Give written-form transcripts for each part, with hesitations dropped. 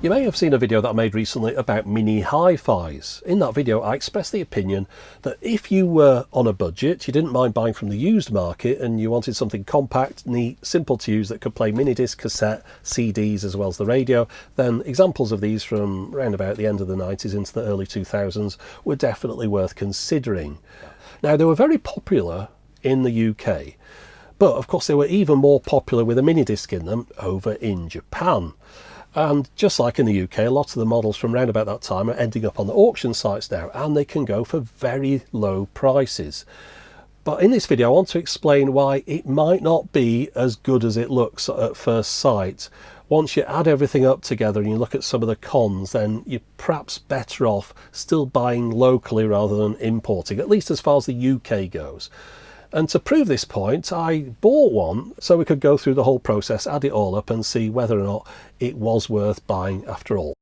You may have seen a video that I made recently about mini hi-fis. In that video I expressed the opinion that if you were on a budget, you didn't mind buying from the used market and you wanted something compact, neat, simple to use that could play mini disc, cassette, CDs as well as the radio, then examples of these from around about the end of the 90s into the early 2000s were definitely worth considering. Now they were very popular in the UK, but of course they were even more popular with a mini disc in them over in Japan. And just like in the UK, a lot of the models from around about that time are ending up on the auction sites now, and they can go for very low prices. But in this video I want to explain why it might not be as good as it looks at first sight. Once you add everything up together and you look at some of the cons, then you're perhaps better off still buying locally rather than importing, at least as far as the UK goes. And to prove this point, I bought one so we could go through the whole process, add it all up and see whether or not it was worth buying after all.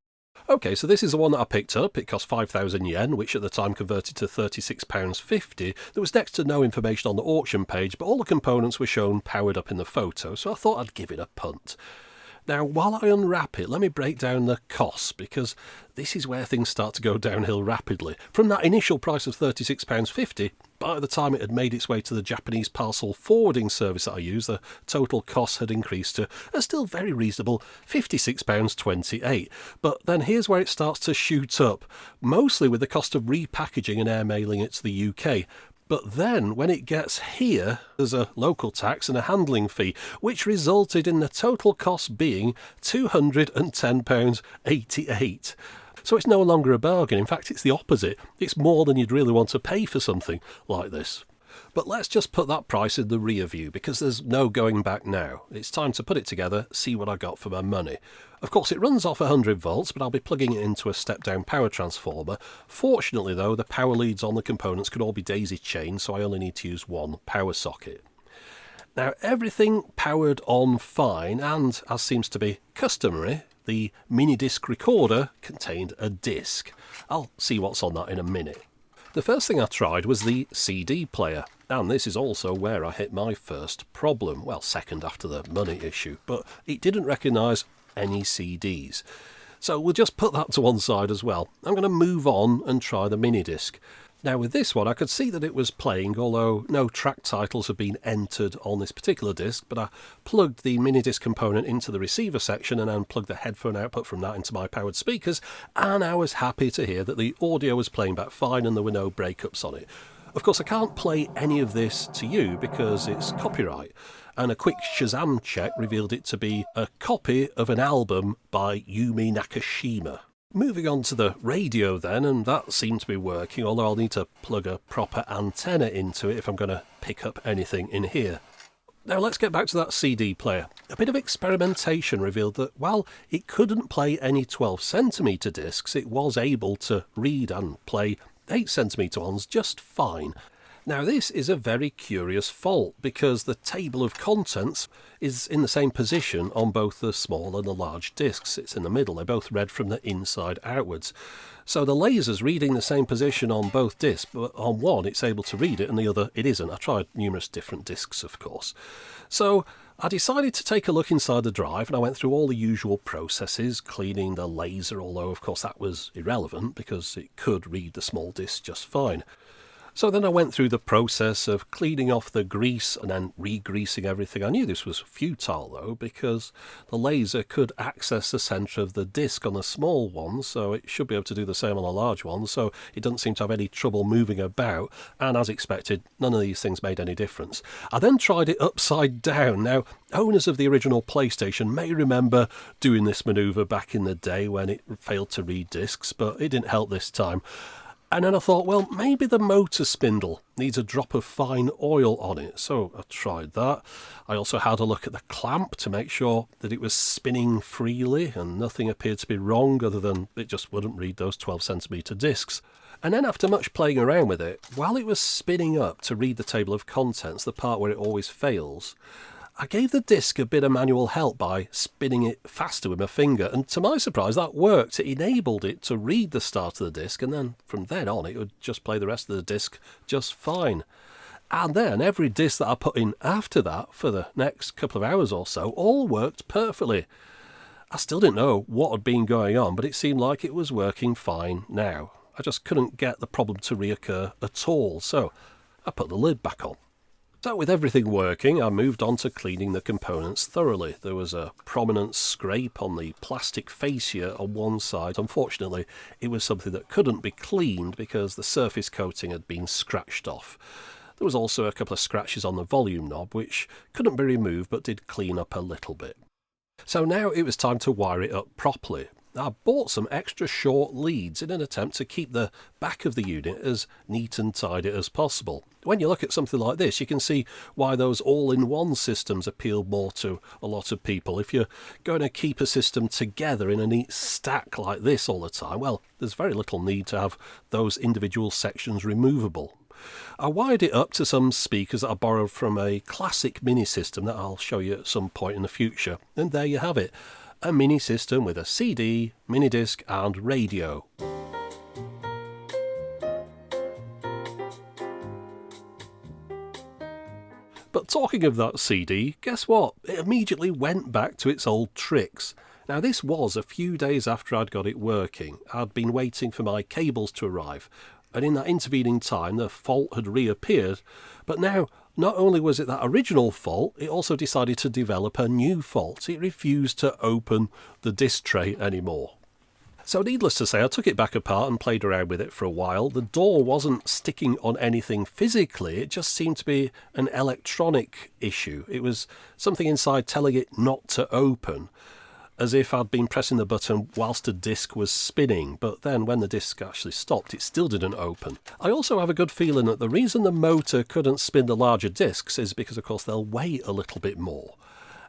Okay, so this is the one that I picked up. It cost 5,000 yen, which at the time converted to £36.50. There was next to no information on the auction page, but all the components were shown powered up in the photo, so I thought I'd give it a punt. Now, while I unwrap it, let me break down the costs, because this is where things start to go downhill rapidly. From that initial price of £36.50, by the time it had made its way to the Japanese parcel forwarding service that I use, the total cost had increased to a still very reasonable £56.28. But then here's where it starts to shoot up, mostly with the cost of repackaging and air mailing it to the UK. But then, when it gets here, there's a local tax and a handling fee, which resulted in the total cost being £210.88. So it's no longer a bargain. In fact, it's the opposite. It's more than you'd really want to pay for something like this. But let's just put that price in the rear view, because there's no going back now. It's time to put it together, see what I got for my money. Of course, it runs off 100 volts, but I'll be plugging it into a step-down power transformer. Fortunately, though, the power leads on the components can all be daisy-chained, so I only need to use one power socket. Now, everything powered on fine, and, as seems to be customary, the mini-disc recorder contained a disc. I'll see what's on that in a minute. The first thing I tried was the CD player, and this is also where I hit my first problem. Well, second after the money issue, but it didn't recognise any CDs. So we'll just put that to one side as well. I'm going to move on and try the mini disc. Now with this one I could see that it was playing, although no track titles have been entered on this particular disc, but I plugged the mini disc component into the receiver section and then plugged the headphone output from that into my powered speakers, and I was happy to hear that the audio was playing back fine and there were no breakups on it. Of course I can't play any of this to you because it's copyright, and a quick Shazam check revealed it to be a copy of an album by Yumi Nakashima. Moving on to the radio then, and that seemed to be working, although I'll need to plug a proper antenna into it if I'm going to pick up anything in here. Now let's get back to that CD player. A bit of experimentation revealed that while it couldn't play any 12cm discs, it was able to read and play 8cm ones just fine. Now this is a very curious fault, because the table of contents is in the same position on both the small and the large discs. It's in the middle. They're both read from the inside outwards. So the laser's reading the same position on both discs, but on one it's able to read it and the other it isn't. I tried numerous different discs, of course. So I decided to take a look inside the drive, and I went through all the usual processes, cleaning the laser, although of course that was irrelevant because it could read the small disc just fine. So then I went through the process of cleaning off the grease and then re-greasing everything. I knew this was futile though, because the laser could access the centre of the disc on the small one, so it should be able to do the same on a large one, so it doesn't seem to have any trouble moving about, and as expected, none of these things made any difference. I then tried it upside down. Now, owners of the original PlayStation may remember doing this manoeuvre back in the day when it failed to read discs, but it didn't help this time. And then I thought, well, maybe the motor spindle needs a drop of fine oil on it. So I tried that. I also had a look at the clamp to make sure that it was spinning freely and nothing appeared to be wrong other than it just wouldn't read those 12cm discs. And then after much playing around with it, while it was spinning up to read the table of contents, the part where it always fails, I gave the disc a bit of manual help by spinning it faster with my finger, and to my surprise that worked. It enabled it to read the start of the disc, and then from then on it would just play the rest of the disc just fine. And then every disc that I put in after that for the next couple of hours or so all worked perfectly. I still didn't know what had been going on, but it seemed like it was working fine now. I just couldn't get the problem to reoccur at all, so I put the lid back on. So with everything working, I moved on to cleaning the components thoroughly. There was a prominent scrape on the plastic fascia on one side. Unfortunately, it was something that couldn't be cleaned because the surface coating had been scratched off. There was also a couple of scratches on the volume knob, which couldn't be removed but did clean up a little bit. So now it was time to wire it up properly. I bought some extra short leads in an attempt to keep the back of the unit as neat and tidy as possible. When you look at something like this, you can see why those all-in-one systems appeal more to a lot of people. If you're going to keep a system together in a neat stack like this all the time, well, there's very little need to have those individual sections removable. I wired it up to some speakers that I borrowed from a classic mini system that I'll show you at some point in the future, and there you have it. A mini system with a CD, mini disc and radio. But talking of that CD, guess what? It immediately went back to its old tricks. Now this was a few days after I'd got it working. I'd been waiting for my cables to arrive, and in that intervening time the fault had reappeared, but now not only was it that original fault, it also decided to develop a new fault. It refused to open the disc tray anymore. So needless to say, I took it back apart and played around with it for a while. The door wasn't sticking on anything physically, it just seemed to be an electronic issue. It was something inside telling it not to open, as if I'd been pressing the button whilst a disc was spinning, but then when the disc actually stopped, it still didn't open. I also have a good feeling that the reason the motor couldn't spin the larger discs is because, of course, they'll weigh a little bit more,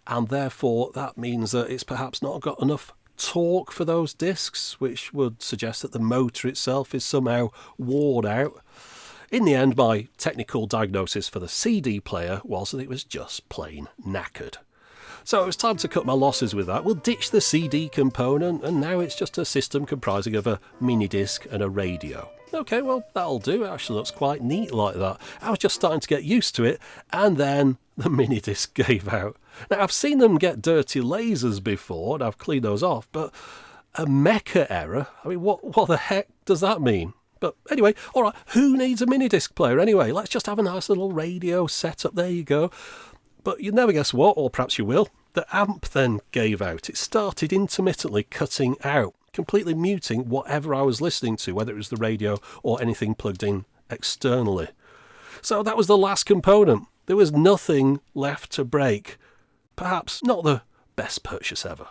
and therefore that means that it's perhaps not got enough torque for those discs, which would suggest that the motor itself is somehow worn out. In the end, my technical diagnosis for the CD player was that it was just plain knackered. So it was time to cut my losses with that. We'll ditch the CD component, and now it's just a system comprising of a mini disc and a radio. Okay, well, that'll do. It actually looks quite neat like that. I was just starting to get used to it, and then the mini disc gave out. Now, I've seen them get dirty lasers before, and I've cleaned those off, but a mecha error? I mean, what the heck does that mean? But anyway, all right, who needs a mini disc player anyway? Let's just have a nice little radio setup. There you go. But you'll never guess what, or perhaps you will. The amp then gave out. It started intermittently cutting out, completely muting whatever I was listening to, whether it was the radio or anything plugged in externally. So that was the last component. There was nothing left to break. Perhaps not the best purchase ever.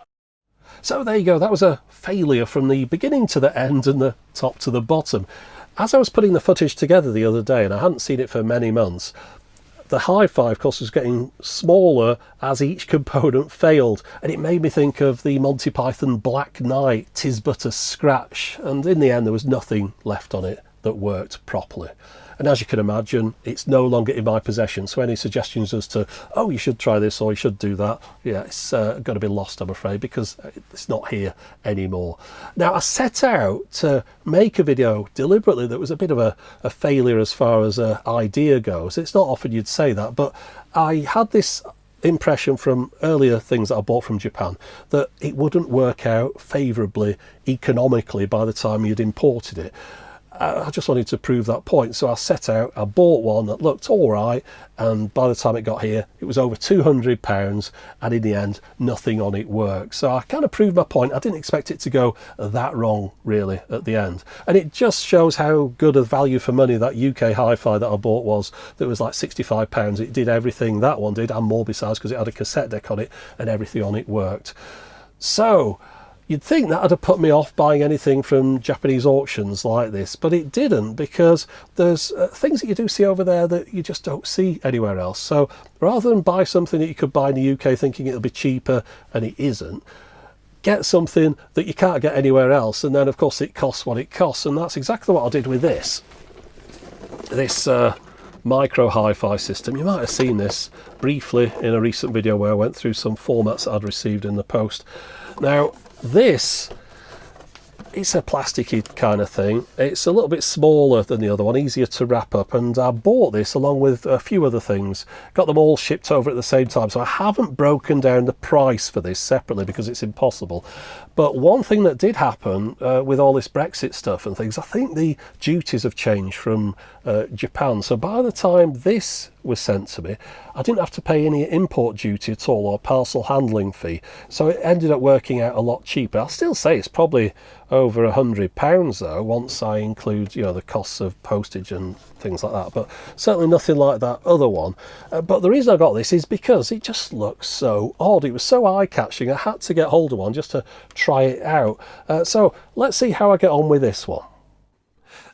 So there you go. That was a failure from the beginning to the end and the top to the bottom. As I was putting the footage together the other day, and I hadn't seen it for many months, the hi-fi, of course, was getting smaller as each component failed, and it made me think of the Monty Python Black Knight, "'Tis but a scratch," and in the end there was nothing left on it that worked properly. And as you can imagine, it's no longer in my possession, so any suggestions as to, oh, you should try this or you should do that, yeah, it's got to be lost, I'm afraid, because it's not here anymore. Now, I set out to make a video deliberately that was a bit of a failure as far as an idea goes. It's not often you'd say that, but I had this impression from earlier things that I bought from Japan that it wouldn't work out favourably economically by the time you'd imported it. I just wanted to prove that point, so I set out, I bought one that looked all right, and by the time it got here it was over £200, and in the end nothing on it worked. So I kind of proved my point. I didn't expect it to go that wrong really at the end, and it just shows how good a value for money that UK hi-fi that I bought was. That was like £65. It did everything that one did and more besides, because it had a cassette deck on it and everything on it worked. So you'd think that would have put me off buying anything from Japanese auctions like this, but it didn't, because there's things that you do see over there that you just don't see anywhere else. So rather than buy something that you could buy in the UK thinking it'll be cheaper and it isn't, get something that you can't get anywhere else, and then of course it costs what it costs. And that's exactly what I did with this micro hi-fi system. You might have seen this briefly in a recent video where I went through some formats that I'd received in the post. Now, this It's a plasticky kind of thing. It's a little bit smaller than the other one, easier to wrap up, and I bought this along with a few other things. Got them all shipped over at the same time, so I haven't broken down the price for this separately because it's impossible. But one thing that did happen with all this Brexit stuff and things, I think the duties have changed from Japan. So by the time this was sent to me, I didn't have to pay any import duty at all or parcel handling fee. So it ended up working out a lot cheaper. I'll still say it's probably over £100 though, once I include, you know, the costs of postage and things like that. But certainly nothing like that other one. But the reason I got this is because it just looks so odd. It was so eye-catching. I had to get hold of one just to try it out. So let's see how I get on with this one.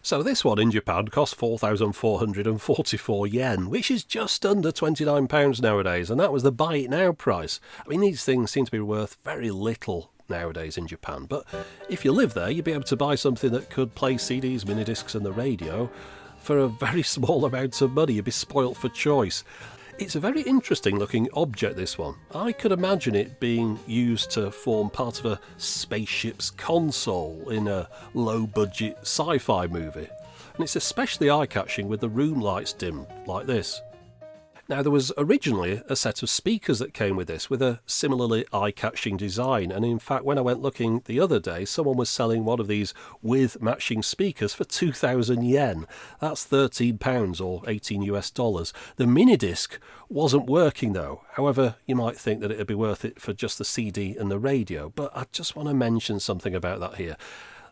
So this one in Japan cost 4,444 yen, which is just under £29 nowadays, and that was the buy it now price. I mean, these things seem to be worth very little nowadays in Japan, but if you live there, you'd be able to buy something that could play CDs, mini discs and the radio for a very small amount of money. You'd be spoilt for choice. It's a very interesting looking object, this one. I could imagine it being used to form part of a spaceship's console in a low-budget sci-fi movie. And it's especially eye-catching with the room lights dim, like this. Now, there was originally a set of speakers that came with this, with a similarly eye-catching design, and in fact when I went looking the other day, someone was selling one of these with matching speakers for 2,000 yen. That's £13 or 18 US dollars. The mini disc wasn't working though. However, you might think that it'd be worth it for just the CD and the radio, but I just want to mention something about that here.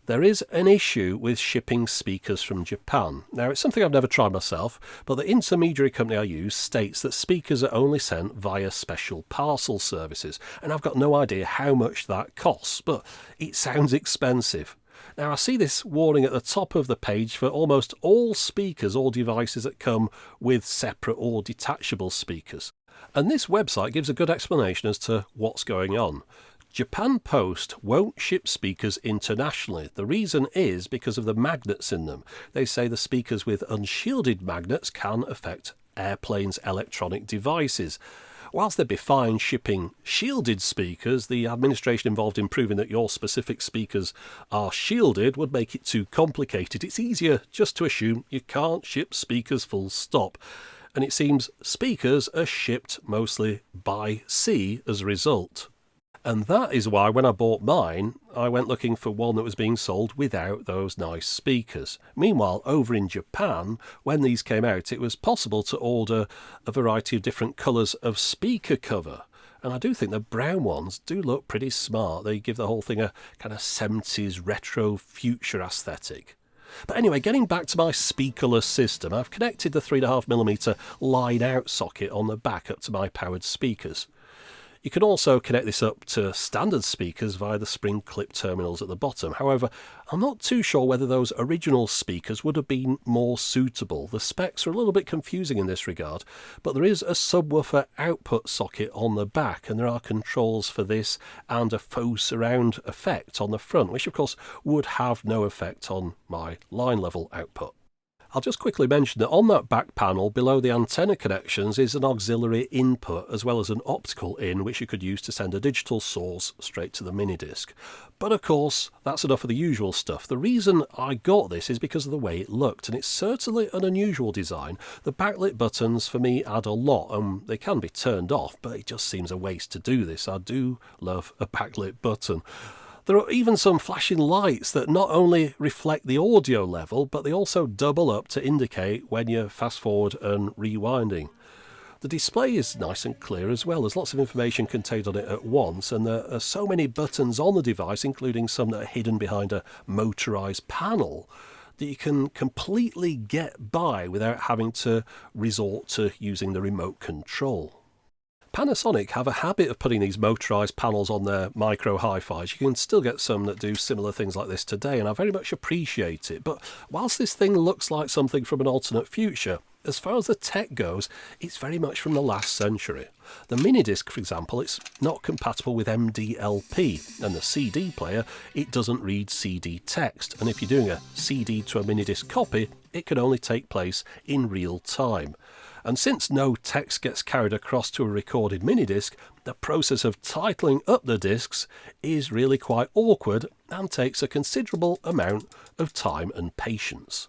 There is an issue with shipping speakers from Japan. Now, it's something I've never tried myself, but the intermediary company I use states that speakers are only sent via special parcel services, and I've got no idea how much that costs, but it sounds expensive. Now, I see this warning at the top of the page for almost all speakers or devices that come with separate or detachable speakers. And this website gives a good explanation as to what's going on. Japan Post won't ship speakers internationally. The reason is because of the magnets in them. They say the speakers with unshielded magnets can affect airplanes' electronic devices. Whilst they'd be fine shipping shielded speakers, the administration involved in proving that your specific speakers are shielded would make it too complicated. It's easier just to assume you can't ship speakers full stop. And it seems speakers are shipped mostly by sea as a result. And that is why when I bought mine, I went looking for one that was being sold without those nice speakers. Meanwhile, over in Japan, when these came out, it was possible to order a variety of different colours of speaker cover. And I do think the brown ones do look pretty smart. They give the whole thing a kind of 70s retro future aesthetic. But anyway, getting back to my speakerless system, I've connected the 3.5mm line-out socket on the back up to my powered speakers. You can also connect this up to standard speakers via the spring clip terminals at the bottom. However, I'm not too sure whether those original speakers would have been more suitable. The specs are a little bit confusing in this regard, but there is a subwoofer output socket on the back, and there are controls for this and a faux surround effect on the front, which of course would have no effect on my line level output. I'll just quickly mention that on that back panel below the antenna connections is an auxiliary input as well as an optical in, which you could use to send a digital source straight to the mini disc. But of course, that's enough of the usual stuff. The reason I got this is because of the way it looked, and it's certainly an unusual design. The backlit buttons for me add a lot, and they can be turned off, but it just seems a waste to do this. I do love a backlit button. There are even some flashing lights that not only reflect the audio level, but they also double up to indicate when you're fast forward and rewinding. The display is nice and clear as well. There's lots of information contained on it at once, and there are so many buttons on the device, including some that are hidden behind a motorised panel, that you can completely get by without having to resort to using the remote control. Panasonic have a habit of putting these motorised panels on their micro hi-fis. You can still get some that do similar things like this today, and I very much appreciate it. But whilst this thing looks like something from an alternate future, as far as the tech goes, it's very much from the last century. The mini disc, for example, it's not compatible with MDLP, and the CD player, it doesn't read CD text, and if you're doing a CD to a mini disc copy, it can only take place in real time. And since no text gets carried across to a recorded minidisc, the process of titling up the discs is really quite awkward and takes a considerable amount of time and patience.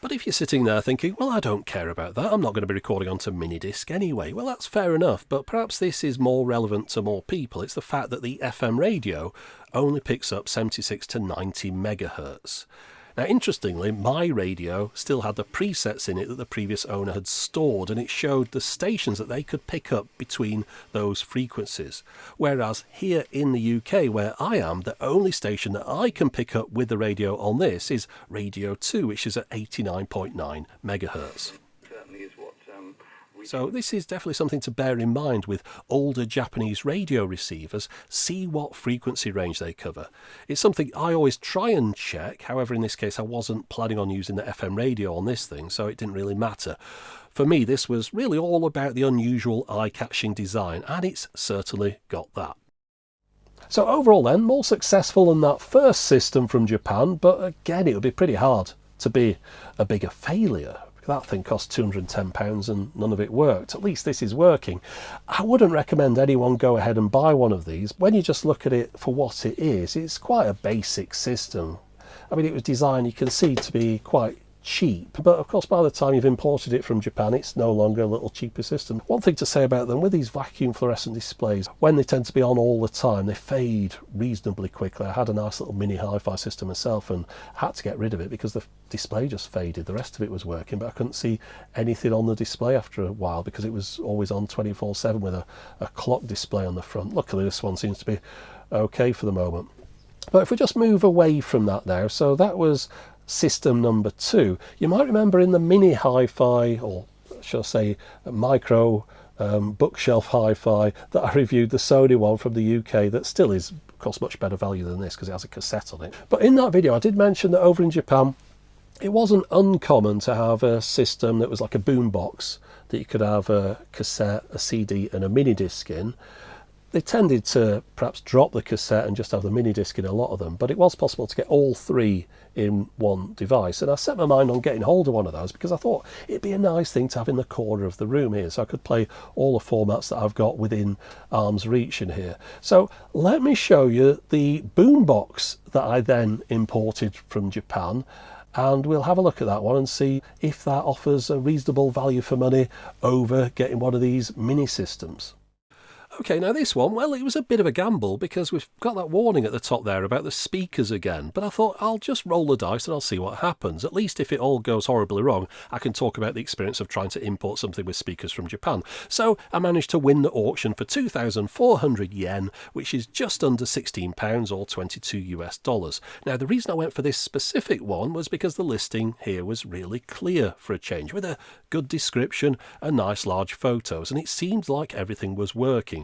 But if you're sitting there thinking, well, I don't care about that, I'm not going to be recording onto minidisc anyway, well, that's fair enough, but perhaps this is more relevant to more people. It's the fact that the FM radio only picks up 76 to 90 megahertz. Now, interestingly, my radio still had the presets in it that the previous owner had stored, and it showed the stations that they could pick up between those frequencies. Whereas here in the UK, where I am, the only station that I can pick up with the radio on this is Radio 2, which is at 89.9 megahertz. So this is definitely something to bear in mind with older Japanese radio receivers. See what frequency range they cover. It's something I always try and check. However, in this case, I wasn't planning on using the FM radio on this thing, so it didn't really matter. For me, this was really all about the unusual eye-catching design, and it's certainly got that. So overall then, more successful than that first system from Japan, but again, it would be pretty hard to be a bigger failure. That thing cost £210 and none of it worked. At least this is working. I wouldn't recommend anyone go ahead and buy one of these. When you just look at it for what it is, it's quite a basic system. I mean, it was designed, you can see, to be quite cheap, but of course by the time you've imported it from Japan, it's no longer a little cheaper system. One thing to say about them, with these vacuum fluorescent displays, when they tend to be on all the time, they fade reasonably quickly. I had a nice little mini hi-fi system myself and had to get rid of it because the display just faded. The rest of it was working, but I couldn't see anything on the display after a while because it was always on 24/7 with a clock display on the front. Luckily this one seems to be okay for the moment. But if we just move away from that now, so that was system number 2. You might remember in the mini hi-fi, or shall I say micro bookshelf hi-fi, that I reviewed the Sony one from the UK that still is, of course, much better value than this because it has a cassette on it. But in that video I did mention that over in Japan it wasn't uncommon to have a system that was like a boombox, that you could have a cassette, a CD and a mini disc in. They tended to perhaps drop the cassette and just have the mini disc in a lot of them, but it was possible to get all three in one device. And I set my mind on getting hold of one of those because I thought it'd be a nice thing to have in the corner of the room here, so I could play all the formats that I've got within arm's reach in here. So let me show you the boombox that I then imported from Japan, and we'll have a look at that one and see if that offers a reasonable value for money over getting one of these mini systems. Okay, now this one, well, it was a bit of a gamble because we've got that warning at the top there about the speakers again, but I thought I'll just roll the dice and I'll see what happens. At least if it all goes horribly wrong, I can talk about the experience of trying to import something with speakers from Japan. So I managed to win the auction for 2,400 yen, which is just under £16 or 22 US dollars. Now, the reason I went for this specific one was because the listing here was really clear for a change, with a good description and nice large photos, and it seemed like everything was working.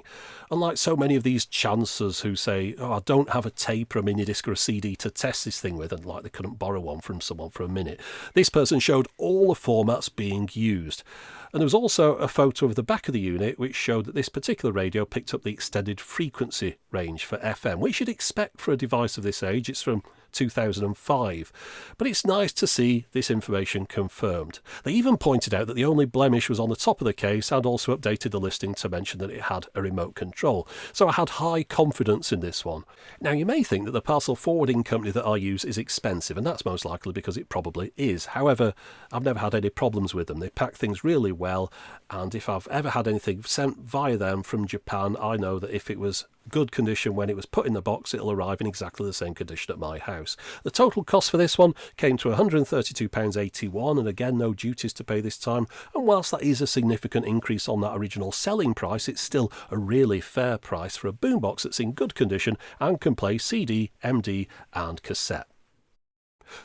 Unlike so many of these chancers who say, oh, I don't have a tape or a mini disc or a CD to test this thing with, and like they couldn't borrow one from someone for a minute, this person showed all the formats being used. And there was also a photo of the back of the unit which showed that this particular radio picked up the extended frequency range for FM, which you'd expect for a device of this age. It's from 2005, but it's nice to see this information confirmed. They even pointed out that the only blemish was on the top of the case, and also updated the listing to mention that it had a remote control. So I had high confidence in this one. Now, you may think that the parcel forwarding company that I use is expensive, and that's most likely because it probably is. However, I've never had any problems with them. They pack things really well, and if I've ever had anything sent via them from Japan, I know that if it was good condition when it was put in the box, it'll arrive in exactly the same condition at my house. The total cost for this one came to £132.81, and again, no duties to pay this time. And whilst that is a significant increase on that original selling price, it's still a really fair price for a boombox that's in good condition and can play CD, MD and cassette.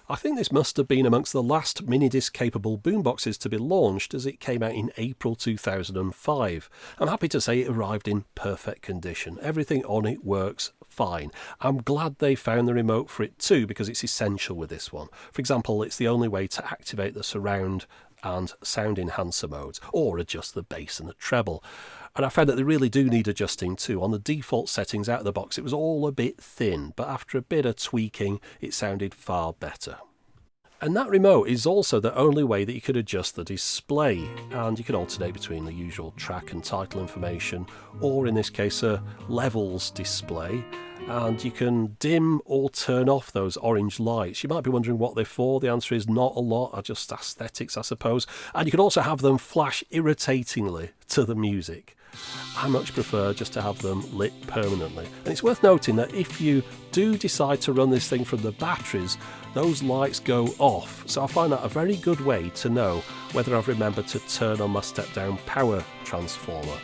I think this must have been amongst the last mini-disc capable boomboxes to be launched, as it came out in April 2005. I'm happy to say it arrived in perfect condition. Everything on it works fine. I'm glad they found the remote for it too, because it's essential with this one. For example, it's the only way to activate the surround and sound enhancer modes, or adjust the bass and the treble. And I found that they really do need adjusting too. On the default settings out of the box, it was all a bit thin, but after a bit of tweaking, it sounded far better. And that remote is also the only way that you could adjust the display, and you can alternate between the usual track and title information, or in this case a levels display, and you can dim or turn off those orange lights. You might be wondering what they're for. The answer is not a lot, are just aesthetics I suppose, and you can also have them flash irritatingly to the music. I much prefer just to have them lit permanently. And it's worth noting that if you do decide to run this thing from the batteries, those lights go off. So I find that a very good way to know whether I've remembered to turn on my step-down power transformer,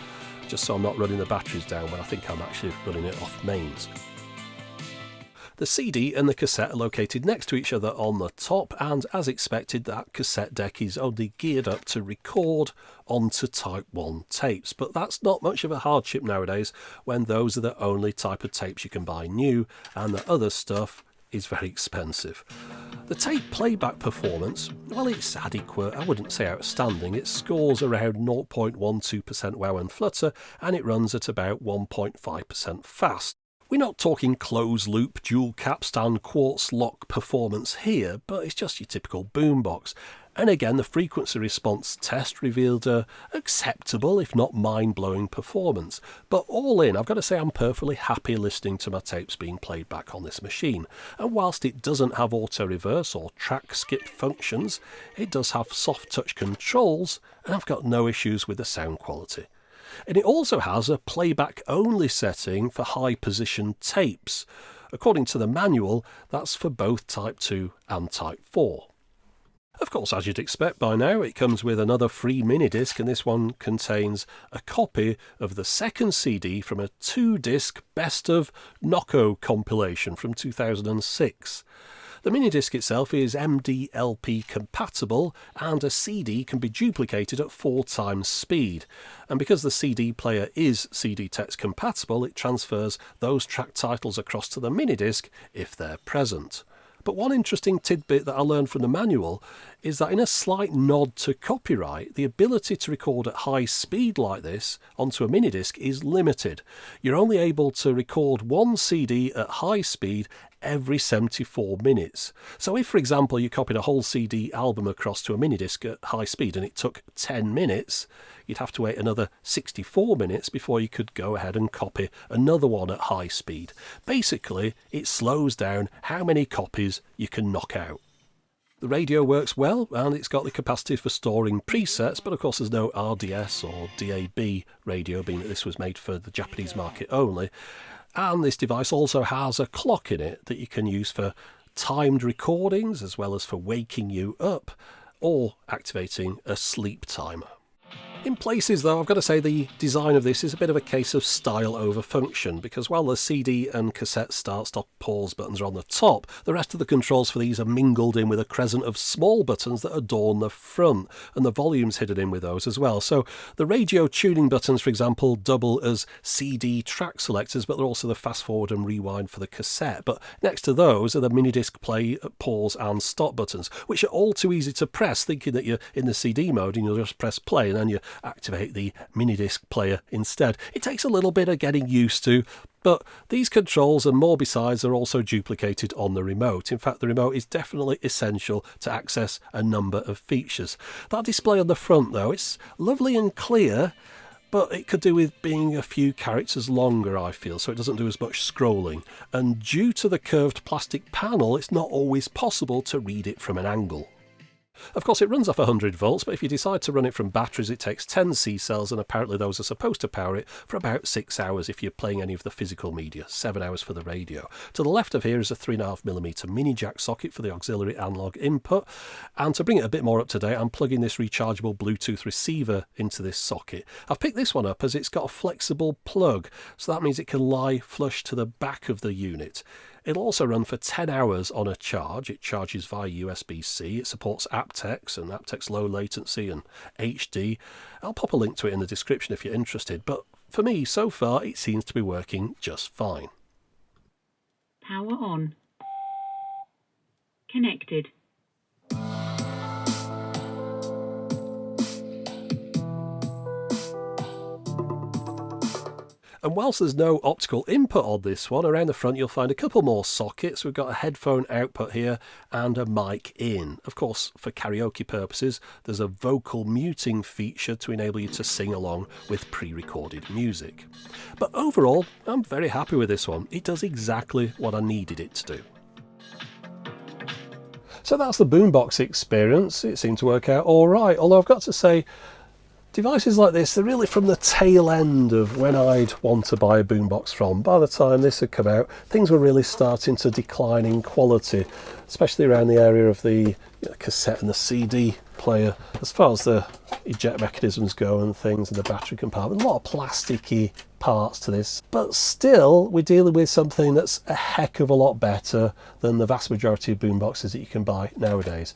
just so I'm not running the batteries down when I think I'm actually running it off mains. The CD and the cassette are located next to each other on the top, and as expected, that cassette deck is only geared up to record onto Type 1 tapes, but that's not much of a hardship nowadays when those are the only type of tapes you can buy new, and the other stuff is very expensive. The tape playback performance, well, it's adequate. I wouldn't say outstanding. It scores around 0.12% wow and flutter, and it runs at about 1.5% fast. We're not talking closed loop, dual capstan, quartz lock performance here, but it's just your typical boombox. And again, the frequency response test revealed a acceptable, if not mind-blowing performance. But all in, I've got to say I'm perfectly happy listening to my tapes being played back on this machine. And whilst it doesn't have auto-reverse or track skip functions, it does have soft touch controls, and I've got no issues with the sound quality. And it also has a playback only setting for high position tapes. According to the manual, that's for both Type 2 and Type 4. Of course, as you'd expect by now, it comes with another free mini-disc, and this one contains a copy of the second CD from a 2-disc Best of Nocco compilation from 2006. The mini-disc itself is MDLP compatible, and a CD can be duplicated at 4 times speed. And because the CD player is CD text compatible, it transfers those track titles across to the mini-disc if they're present. But one interesting tidbit that I learned from the manual is that in a slight nod to copyright, the ability to record at high speed like this onto a mini-disc is limited. You're only able to record one CD at high speed every 74 minutes. So if, for example, you copied a whole CD album across to a mini-disc at high speed and it took 10 minutes, you'd have to wait another 64 minutes before you could go ahead and copy another one at high speed. Basically, it slows down how many copies you can knock out. The radio works well, and it's got the capacity for storing presets, but of course there's no RDS or DAB radio, being that this was made for the Japanese market only. And this device also has a clock in it that you can use for timed recordings, as well as for waking you up or activating a sleep timer. In places, though, I've got to say the design of this is a bit of a case of style over function, because while the CD and cassette start, stop, pause buttons are on the top, the rest of the controls for these are mingled in with a crescent of small buttons that adorn the front, and the volume's hidden in with those as well. So the radio tuning buttons, for example, double as CD track selectors, but they're also the fast forward and rewind for the cassette. But next to those are the mini-disc play, pause and stop buttons, which are all too easy to press, thinking that you're in the CD mode and you'll just press play and then you activate the mini-disc player instead. It takes a little bit of getting used to, but these controls and more besides are also duplicated on the remote. In fact, the remote is definitely essential to access a number of features. That display on the front, though, it's lovely and clear, but it could do with being a few characters longer, I feel, so it doesn't do as much scrolling. And due to the curved plastic panel, it's not always possible to read it from an angle. Of course, it runs off 100 volts, but if you decide to run it from batteries, it takes 10 C-cells, and apparently those are supposed to power it for about 6 hours if you're playing any of the physical media, 7 hours for the radio. To the left of here is a 3.5mm mini jack socket for the auxiliary analog input, and to bring it a bit more up to date, I'm plugging this rechargeable Bluetooth receiver into this socket. I've picked this one up as it's got a flexible plug, so that means it can lie flush to the back of the unit. It'll also run for 10 hours on a charge. It charges via USB-C. It supports aptX and aptX low latency and HD. I'll pop a link to it in the description if you're interested, but for me, so far, it seems to be working just fine. Power on. Connected. And whilst there's no optical input on this one, around the front you'll find a couple more sockets. We've got a headphone output here and a mic in. Of course, for karaoke purposes, there's a vocal muting feature to enable you to sing along with pre-recorded music. But overall, I'm very happy with this one. It does exactly what I needed it to do. So that's the Boombox experience. It seemed to work out all right, although I've got to say, devices like this, they're really from the tail end of when I'd want to buy a boombox from. By the time this had come out, things were really starting to decline in quality, especially around the area of the cassette and the CD player. As far as the eject mechanisms go and things, and the battery compartment, a lot of plasticky parts to this. But still, we're dealing with something that's a heck of a lot better than the vast majority of boomboxes that you can buy nowadays.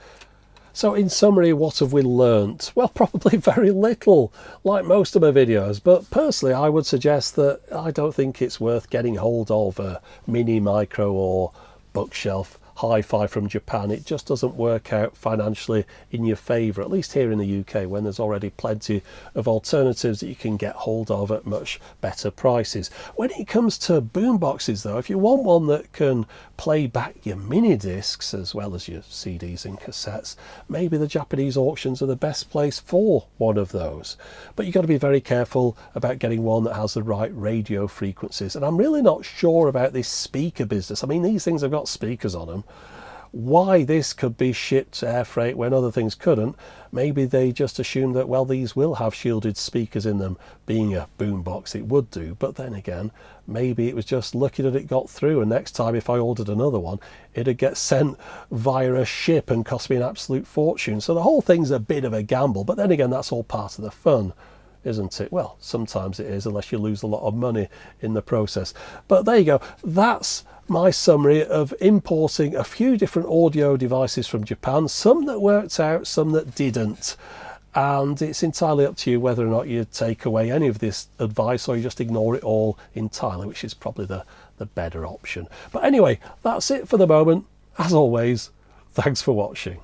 So in summary, what have we learnt? Well, probably very little, like most of my videos, but personally I would suggest that I don't think it's worth getting hold of a mini, micro or bookshelf hi-fi from Japan. It just doesn't work out financially in your favour, at least here in the UK, when there's already plenty of alternatives that you can get hold of at much better prices. When it comes to boomboxes though, if you want one that can play back your mini discs as well as your CDs and cassettes, maybe the Japanese auctions are the best place for one of those. But you've got to be very careful about getting one that has the right radio frequencies, and I'm really not sure about this speaker business. I mean, these things have got speakers on them. Why this could be shipped air freight when other things couldn't, maybe they just assumed that, well, these will have shielded speakers in them. Being a boombox, it would do. But then again, maybe it was just lucky that it got through, and next time if I ordered another one, it'd get sent via a ship and cost me an absolute fortune. So the whole thing's a bit of a gamble, but then again, that's all part of the fun, isn't it? Well, sometimes it is, unless you lose a lot of money in the process. But there you go. That's my summary of importing a few different audio devices from Japan, some that worked out, some that didn't. And it's entirely up to you whether or not you take away any of this advice or you just ignore it all entirely, which is probably the better option. But anyway, that's it for the moment. As always, thanks for watching.